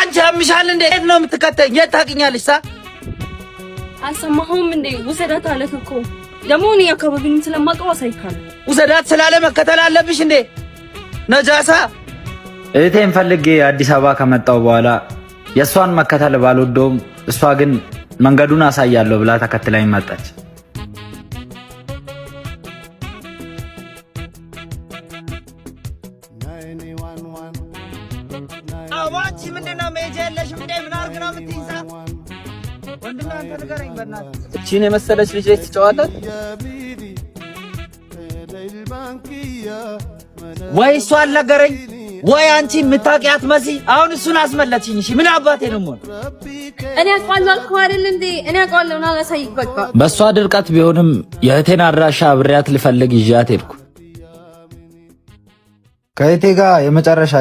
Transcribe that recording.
አንቺ አምሻል እንዴ? የት ነው የምትከተኝ? የት ታውቂኛለሽ? አልሰማሁም እንዴ? ውሰዳት አለህ እኮ ደግሞ እኔ አካባቢን ስለማውቀው አሳይካለሁ። ውሰዳት ስላለ መከተል አለብሽ እንዴ? ነጃሳ እህቴን ፈልጌ አዲስ አበባ ከመጣሁ በኋላ የእሷን መከተል ባልወደውም እሷ ግን መንገዱን አሳያለሁ ብላ ተከትላኝ መጣች። አዋንቺ ምንድነው መሄጃ የለሽም እንዴ? ምን አድርግ ነው የምትይዛ? ወንድም አንተ ንገረኝ በእናትህ። እቺን የመሰለች ልጅ ላይ ትጫወታት ወይ? እሱ አልነገረኝ ወይ አንቺ የምታውቂያት መሲ? አሁን እሱን አስመለችኝ። እሺ ምን አባቴ ነው ሞን? እኔ አውቃለሁ አልኩህ አይደል እንዴ? እኔ አውቃለሁ እና ላሳይክ በቃ። በሷ ድርቀት ቢሆንም የእህቴን አድራሻ አብሬያት ልፈልግ ይዣት ሄድኩ። ከእህቴ ጋር የመጨረሻ